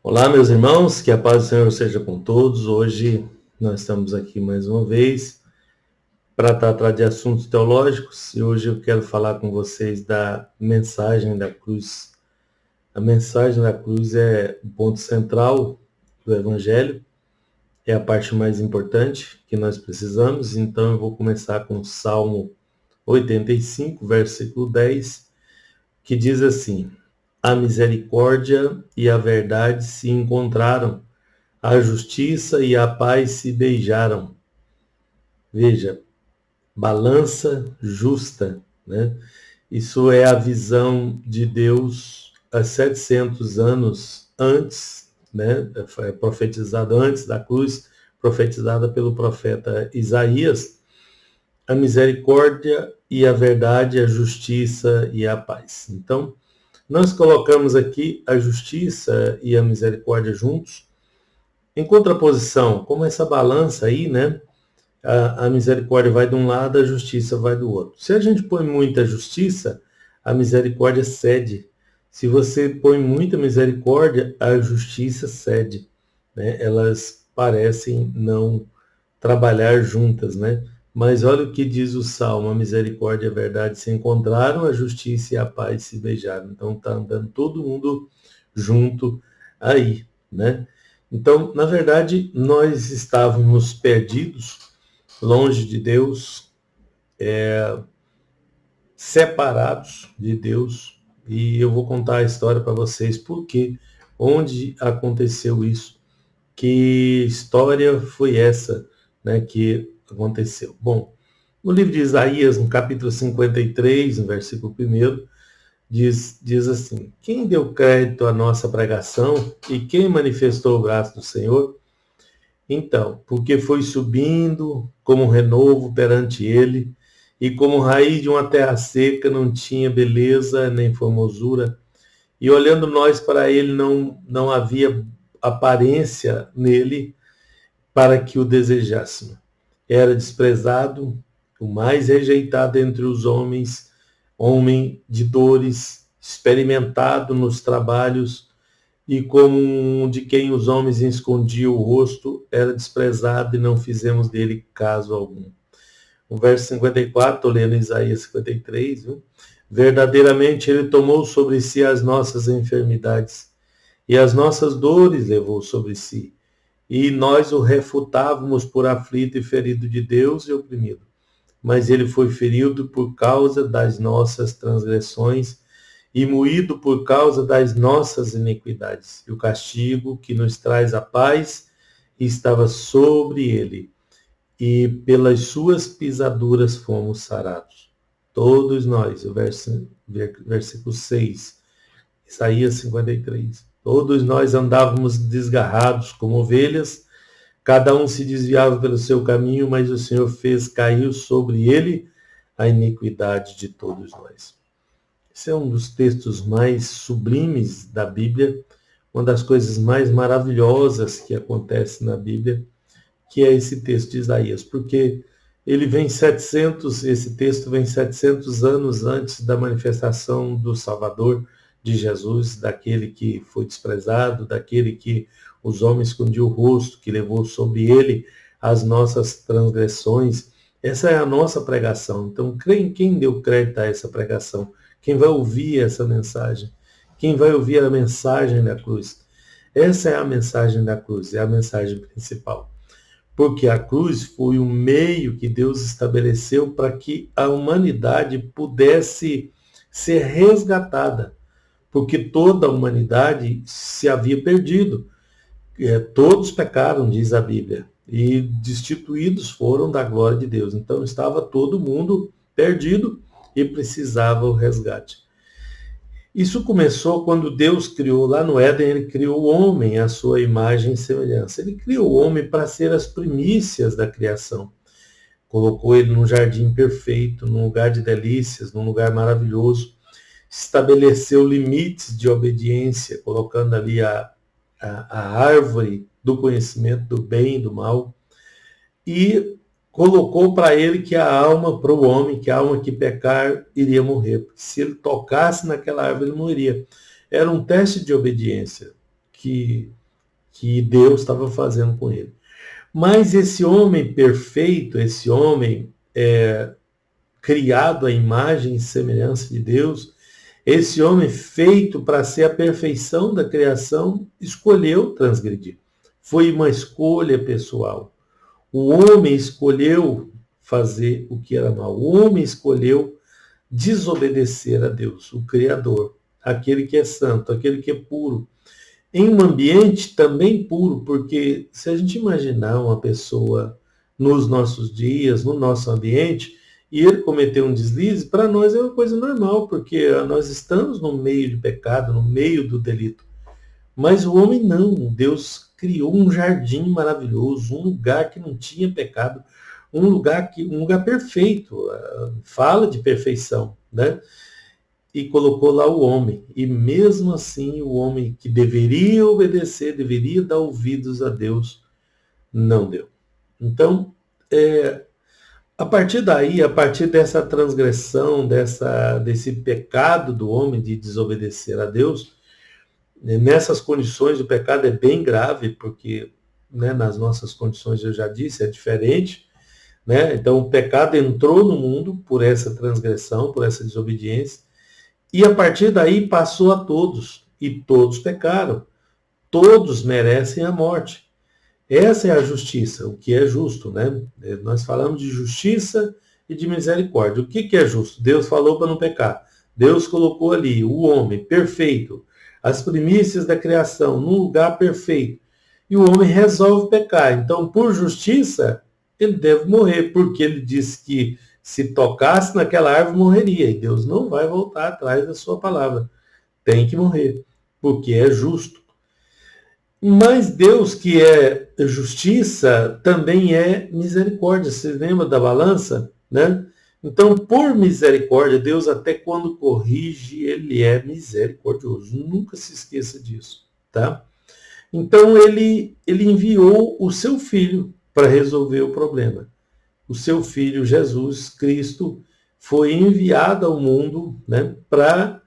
Olá, meus irmãos, que a paz do Senhor seja com todos. Hoje nós estamos aqui mais uma vez para tratar de assuntos teológicos e hoje eu quero falar com vocês da mensagem da cruz. A mensagem da cruz é o ponto central do Evangelho, é a parte mais importante que nós precisamos, então eu vou começar com o Salmo 85, versículo 10, que diz assim: A misericórdia e a verdade se encontraram, a justiça e a paz se beijaram. Veja, balança justa, né? Isso é a visão de Deus há 700 anos antes, né? Foi profetizada antes da cruz, profetizada pelo profeta Isaías. A misericórdia e a verdade, a justiça e a paz. Então, nós colocamos aqui a justiça e a misericórdia juntos, em contraposição, como essa balança aí, né? A misericórdia vai de um lado, a justiça vai do outro. Se a gente põe muita justiça, a misericórdia cede. Se você põe muita misericórdia, a justiça cede, né? Elas parecem não trabalhar juntas, né? Mas olha o que diz o Salmo: a misericórdia e a verdade se encontraram, a justiça e a paz se beijaram. Então está andando todo mundo junto aí, né? Então, na verdade, nós estávamos perdidos, longe de Deus, separados de Deus, e eu vou contar a história para vocês, porque onde aconteceu isso, que história foi essa, né, que aconteceu. Bom, no livro de Isaías, no capítulo 53, no versículo 1, diz assim: quem deu crédito à nossa pregação e quem manifestou o braço do Senhor? Então, porque foi subindo como um renovo perante ele, e como raiz de uma terra seca, não tinha beleza nem formosura, e olhando nós para ele, não havia aparência nele para que o desejássemos. Era desprezado, o mais rejeitado entre os homens, homem de dores, experimentado nos trabalhos, e como um de quem os homens escondiam o rosto, era desprezado e não fizemos dele caso algum. O verso 54, estou lendo Isaías 53, viu? Verdadeiramente ele tomou sobre si as nossas enfermidades e as nossas dores levou sobre si. E nós o refutávamos por aflito e ferido de Deus e oprimido. Mas ele foi ferido por causa das nossas transgressões e moído por causa das nossas iniquidades. E o castigo que nos traz a paz estava sobre ele, e pelas suas pisaduras fomos sarados. Todos nós, o versículo 6, Isaías 53. Todos nós andávamos desgarrados como ovelhas, cada um se desviava pelo seu caminho, mas o Senhor fez cair sobre ele a iniquidade de todos nós. Esse é um dos textos mais sublimes da Bíblia, uma das coisas mais maravilhosas que acontece na Bíblia, que é esse texto de Isaías, porque ele vem esse texto vem 700 anos antes da manifestação do Salvador, de Jesus, daquele que foi desprezado, daquele que os homens escondiam o rosto, que levou sobre ele as nossas transgressões. Essa é a nossa pregação. Então, quem deu crédito a essa pregação? Quem vai ouvir essa mensagem? Quem vai ouvir a mensagem da cruz? Essa é a mensagem da cruz, é a mensagem principal. Porque a cruz foi um meio que Deus estabeleceu para que a humanidade pudesse ser resgatada, porque toda a humanidade se havia perdido. Todos pecaram, diz a Bíblia, e destituídos foram da glória de Deus. Então estava todo mundo perdido e precisava o resgate. Isso começou quando Deus criou, lá no Éden, ele criou o homem à sua imagem e semelhança. Ele criou o homem para ser as primícias da criação. Colocou ele num jardim perfeito, num lugar de delícias, num lugar maravilhoso. Estabeleceu limites de obediência, colocando ali a árvore do conhecimento do bem e do mal. E colocou para ele que a alma, para o homem, que a alma que pecar iria morrer. Porque se ele tocasse naquela árvore, ele morreria. Era um teste de obediência que Deus estava fazendo com ele. Mas esse homem perfeito, esse homem criado à imagem e semelhança de Deus, esse homem feito para ser a perfeição da criação, escolheu transgredir. Foi uma escolha pessoal. O homem escolheu fazer o que era mal. O homem escolheu desobedecer a Deus, o Criador, aquele que é santo, aquele que é puro. Em um ambiente também puro, porque se a gente imaginar uma pessoa nos nossos dias, no nosso ambiente, e ele cometer um deslize, para nós é uma coisa normal, porque nós estamos no meio de pecado, no meio do delito. Mas o homem não. Deus criou um jardim maravilhoso, um lugar que não tinha pecado, um lugar perfeito, fala de perfeição, né? E colocou lá o homem. E mesmo assim, o homem que deveria obedecer, deveria dar ouvidos a Deus, não deu. Então, a partir daí, a partir dessa transgressão, desse pecado do homem de desobedecer a Deus, nessas condições o pecado é bem grave, porque nas nossas condições, eu já disse, é diferente. Então o pecado entrou no mundo por essa transgressão, por essa desobediência, e a partir daí passou a todos, e todos pecaram. Todos merecem a morte. Essa é a justiça, o que é justo, né? Nós falamos de justiça e de misericórdia. O que é justo? Deus falou para não pecar. Deus colocou ali o homem perfeito, as primícias da criação, num lugar perfeito. E o homem resolve pecar. Então, por justiça, ele deve morrer, porque ele disse que se tocasse naquela árvore, morreria. E Deus não vai voltar atrás da sua palavra. Tem que morrer, porque é justo. Mas Deus, que é justiça, também é misericórdia. Você lembra da balança, né? Então, por misericórdia, Deus, até quando corrige, ele é misericordioso. Nunca se esqueça disso, tá? Então, ele enviou o seu filho para resolver o problema. O seu filho, Jesus Cristo, foi enviado ao mundo, né, para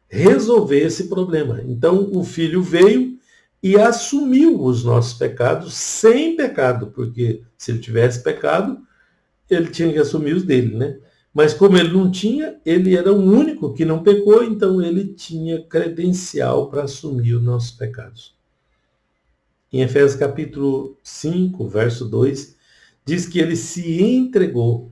resolver esse problema. Então, o filho veio e assumiu os nossos pecados sem pecado, porque se ele tivesse pecado, ele tinha que assumir os dele, né? Mas como ele não tinha, ele era o único que não pecou, então ele tinha credencial para assumir os nossos pecados. Em Efésios capítulo 5, verso 2, diz que ele se entregou,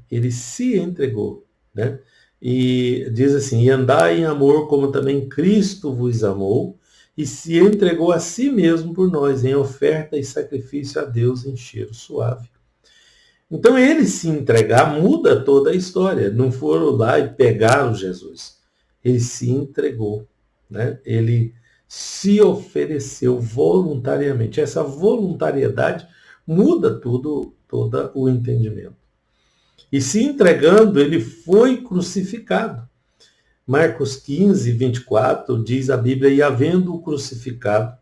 né? E diz assim, e andai em amor como também Cristo vos amou, e se entregou a si mesmo por nós, em oferta e sacrifício a Deus em cheiro suave. Então ele se entregar muda toda a história. Não foram lá e pegaram Jesus. Ele se entregou, né? Ele se ofereceu voluntariamente. Essa voluntariedade muda todo o entendimento. E se entregando, ele foi crucificado. Marcos 15, 24, diz a Bíblia, e havendo-o crucificado,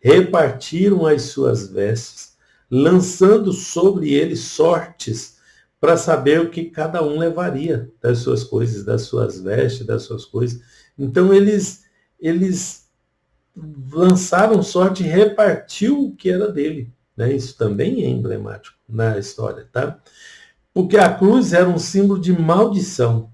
repartiram as suas vestes, lançando sobre ele sortes, para saber o que cada um levaria das suas coisas, das suas vestes, das suas coisas. Então eles lançaram sorte e repartiu o que era dele. Né? Isso também é emblemático na história, tá? Porque a cruz era um símbolo de maldição.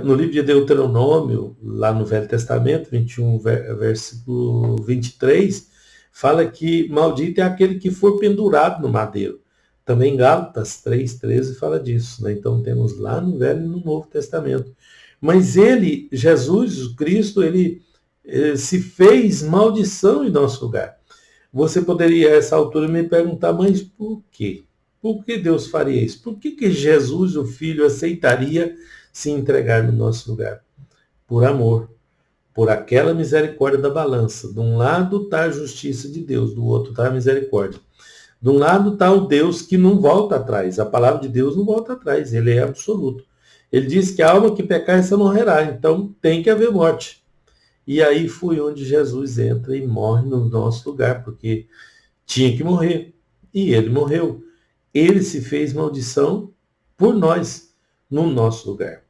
No livro de Deuteronômio, lá no Velho Testamento, 21, versículo 23, fala que maldito é aquele que for pendurado no madeiro. Também Gálatas 3,13 fala disso. Né? Então temos lá no Velho e no Novo Testamento. Mas ele, Jesus, o Cristo, ele se fez maldição em nosso lugar. Você poderia, a essa altura, me perguntar, mas por quê? Por que Deus faria isso? Por que Jesus, o Filho, aceitaria se entregar no nosso lugar? Por amor, por aquela misericórdia da balança. De um lado está a justiça de Deus, do outro está a misericórdia. De um lado está o Deus que não volta atrás. A palavra de Deus não volta atrás, ele é absoluto. Ele diz que a alma que pecar, essa morrerá. Então tem que haver morte. E aí foi onde Jesus entra e morre no nosso lugar, porque tinha que morrer. E ele morreu. Ele se fez maldição por nós, no nosso lugar.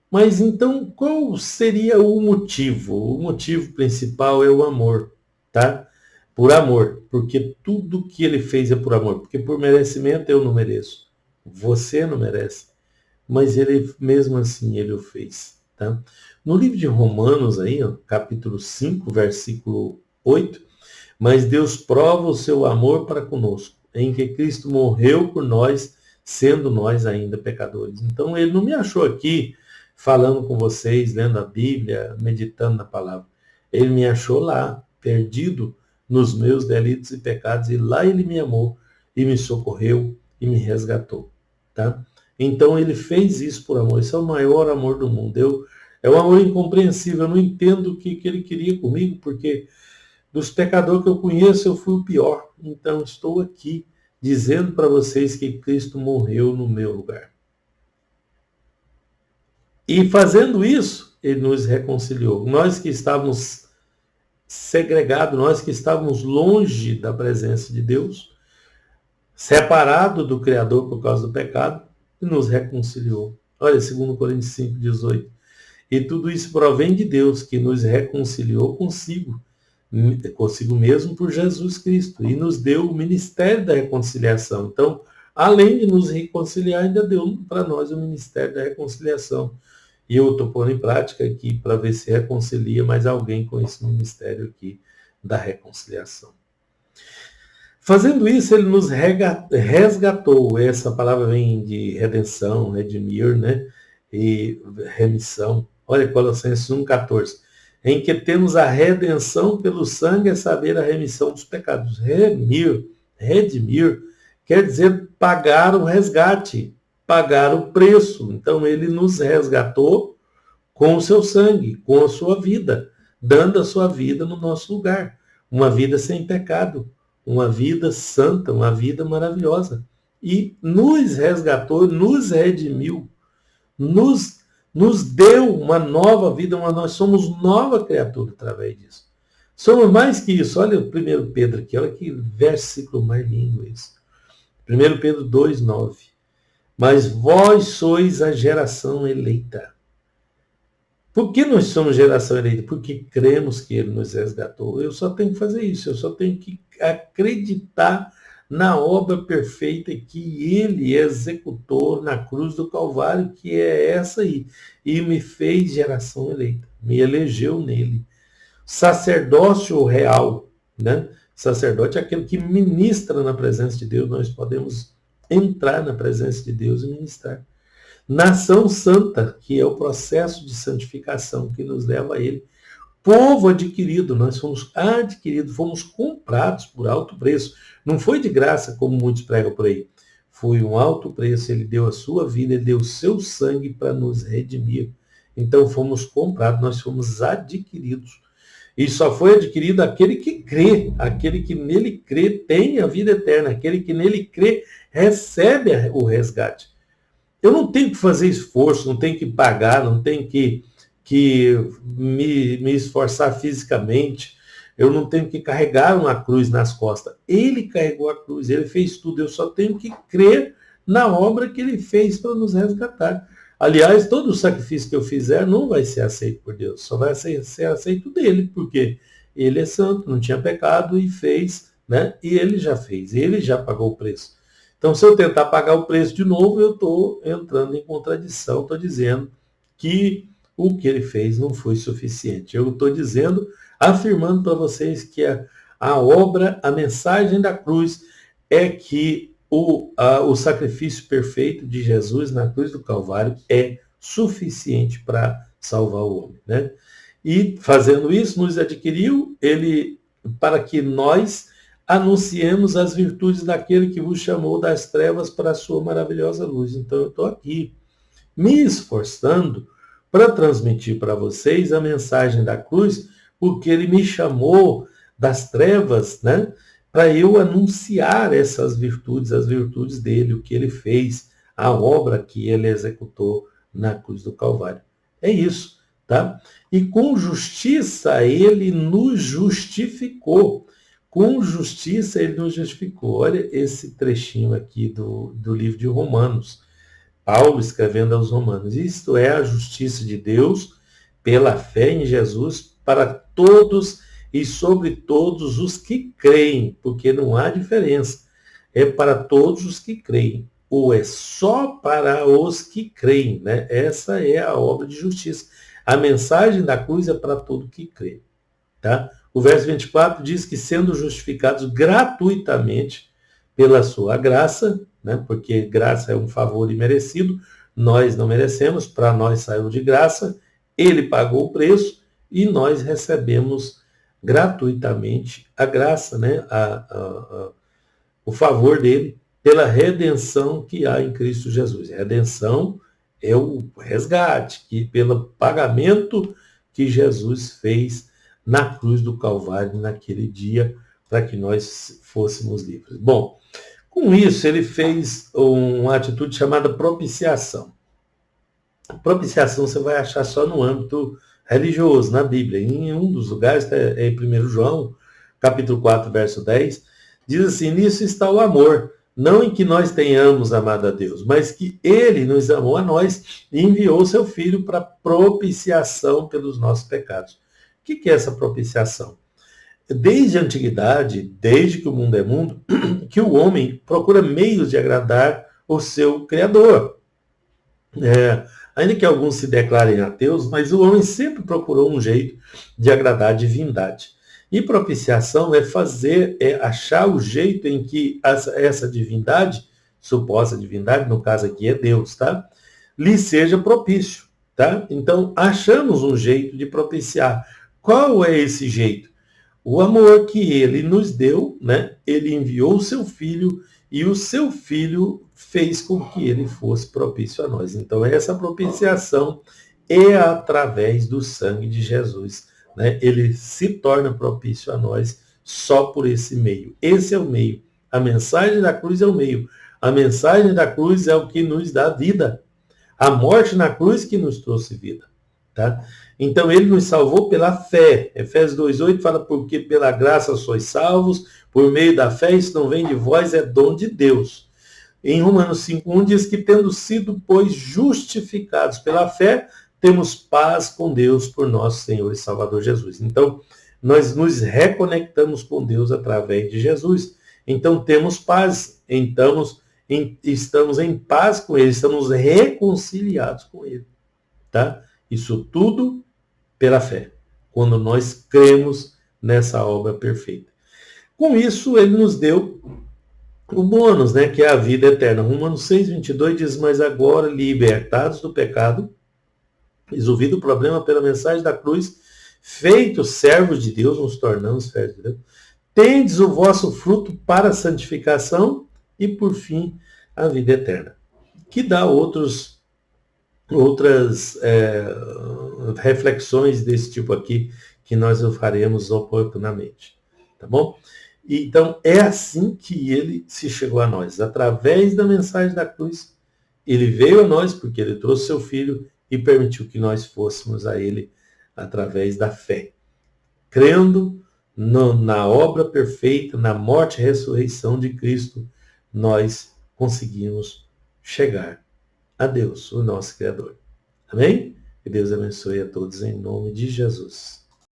Mas então, qual seria o motivo? O motivo principal é o amor, tá? Por amor, porque tudo que ele fez é por amor, porque por merecimento eu não mereço, você não merece, mas ele mesmo assim ele o fez, tá? No livro de Romanos aí, ó, capítulo 5, versículo 8, mas Deus prova o seu amor para conosco, em que Cristo morreu por nós, sendo nós ainda pecadores. Então ele não me achou aqui falando com vocês, lendo a Bíblia, meditando na palavra. Ele me achou lá, perdido nos meus delitos e pecados, e lá ele me amou e me socorreu e me resgatou, tá? Então ele fez isso por amor. Esse é o maior amor do mundo. É um amor incompreensível. Eu não entendo o que ele queria comigo, porque dos pecadores que eu conheço, eu fui o pior. Então estou aqui dizendo para vocês que Cristo morreu no meu lugar. E fazendo isso, ele nos reconciliou. Nós que estávamos segregados, nós que estávamos longe da presença de Deus, separados do Criador por causa do pecado, e nos reconciliou. Olha, 2 Coríntios 5, 18. E tudo isso provém de Deus, que nos reconciliou consigo mesmo por Jesus Cristo, e nos deu o ministério da reconciliação. Então, além de nos reconciliar, ainda deu para nós o ministério da reconciliação. E eu estou pondo em prática aqui para ver se reconcilia mais alguém com esse ministério aqui da reconciliação. Fazendo isso, ele nos resgatou. Essa palavra vem de redenção, redimir, né? E remissão. Olha, Colossenses 1,14. Em que temos a redenção pelo sangue, a saber, a remissão dos pecados. Redimir, quer dizer pagar o resgate, pagar o preço. Então, ele nos resgatou com o seu sangue, com a sua vida, dando a sua vida no nosso lugar. Uma vida sem pecado, uma vida santa, uma vida maravilhosa. E nos resgatou, nos redimiu, nos deu uma nova vida, nós somos nova criatura através disso. Somos mais que isso. Olha o 1 Pedro aqui, olha que versículo mais lindo isso. 1 Pedro 2,9. Mas vós sois a geração eleita. Por que nós somos geração eleita? Porque cremos que ele nos resgatou. Eu só tenho que fazer isso, eu só tenho que acreditar na obra perfeita que ele executou na cruz do Calvário, que é essa aí. E me fez geração eleita, me elegeu nele. Sacerdócio real, né? Sacerdote é aquele que ministra na presença de Deus. Nós podemos entrar na presença de Deus e ministrar. Nação santa, que é o processo de santificação que nos leva a ele. Povo adquirido, nós fomos adquiridos, fomos comprados por alto preço. Não foi de graça, como muitos pregam por aí. Foi um alto preço, ele deu a sua vida, ele deu o seu sangue para nos redimir. Então fomos comprados, nós fomos adquiridos. E só foi adquirido aquele que crê, aquele que nele crê tem a vida eterna, aquele que nele crê recebe o resgate. Eu não tenho que fazer esforço, não tenho que pagar, não tenho que me esforçar fisicamente, eu não tenho que carregar uma cruz nas costas. Ele carregou a cruz, ele fez tudo, eu só tenho que crer na obra que ele fez para nos resgatar. Aliás, todo o sacrifício que eu fizer não vai ser aceito por Deus, só vai ser aceito dele, porque ele é santo, não tinha pecado e fez, né? E ele já fez, ele já pagou o preço. Então, se eu tentar pagar o preço de novo, eu estou entrando em contradição, estou dizendo que o que ele fez não foi suficiente. Eu estou dizendo, afirmando para vocês que a obra, a mensagem da cruz é que o sacrifício perfeito de Jesus na cruz do Calvário é suficiente para salvar o homem, né? E fazendo isso, nos adquiriu ele para que nós anunciemos as virtudes daquele que vos chamou das trevas para a sua maravilhosa luz. Então eu estou aqui me esforçando para transmitir para vocês a mensagem da cruz, porque ele me chamou das trevas, né? Para eu anunciar essas virtudes, as virtudes dele, o que ele fez, a obra que ele executou na cruz do Calvário. É isso, tá? E com justiça ele nos justificou. Com justiça ele nos justificou. Olha esse trechinho aqui do livro de Romanos. Paulo escrevendo aos Romanos. Isto é a justiça de Deus pela fé em Jesus para todos e sobre todos os que creem, porque não há diferença. É para todos os que creem, ou é só para os que creem, né? Essa é a obra de justiça. A mensagem da cruz é para todo que crê, tá? O verso 24 diz que sendo justificados gratuitamente pela sua graça, né? Porque graça é um favor imerecido, nós não merecemos, para nós saiu de graça, ele pagou o preço e nós recebemos gratuitamente a graça, né? O favor dele pela redenção que há em Cristo Jesus. Redenção é o resgate, que pelo pagamento que Jesus fez na cruz do Calvário naquele dia, para que nós fôssemos livres. Bom, com isso ele fez uma atitude chamada propiciação. Propiciação você vai achar só no âmbito religioso, na Bíblia. Em um dos lugares, é em 1 João, capítulo 4, verso 10, diz assim: nisso está o amor, não em que nós tenhamos amado a Deus, mas que ele nos amou a nós e enviou seu Filho para propiciação pelos nossos pecados. O que é essa propiciação? Desde a antiguidade, desde que o mundo é mundo, que o homem procura meios de agradar o seu Criador. Ainda que alguns se declarem ateus, mas o homem sempre procurou um jeito de agradar a divindade. E propiciação é achar o jeito em que essa divindade, suposta divindade, no caso aqui é Deus, tá? Lhe seja propício, tá? Então, achamos um jeito de propiciar. Qual é esse jeito? O amor que ele nos deu, né? Ele enviou o seu filho e o seu filho fez com que ele fosse propício a nós. Então, essa propiciação é através do sangue de Jesus, né? Ele se torna propício a nós só por esse meio. Esse é o meio. A mensagem da cruz é o meio. A mensagem da cruz é o que nos dá vida. A morte na cruz que nos trouxe vida, tá? Então, ele nos salvou pela fé. Efésios 2,8 fala, porque pela graça sois salvos, por meio da fé, isso não vem de vós, é dom de Deus. Em Romanos 5,1 diz que, tendo sido, pois, justificados pela fé, temos paz com Deus por nosso Senhor e Salvador Jesus. Então, nós nos reconectamos com Deus através de Jesus. Então, temos paz. Então, estamos em paz com Ele, estamos reconciliados com Ele, tá? Isso tudo pela fé, quando nós cremos nessa obra perfeita. Com isso, ele nos deu o bônus, né, que é a vida eterna. Romanos 6,22 diz, mas agora, libertados do pecado, resolvido o problema pela mensagem da cruz, feitos servos de Deus, nos tornamos servos de Deus, tendes o vosso fruto para a santificação e, por fim, a vida eterna. Que dá outras reflexões desse tipo aqui, que nós faremos oportunamente. Tá bom? Então, é assim que ele se chegou a nós. Através da mensagem da cruz, ele veio a nós porque ele trouxe seu filho e permitiu que nós fôssemos a ele através da fé. Crendo na obra perfeita, na morte e ressurreição de Cristo, nós conseguimos chegar a Deus, o nosso Criador. Amém? Que Deus abençoe a todos em nome de Jesus.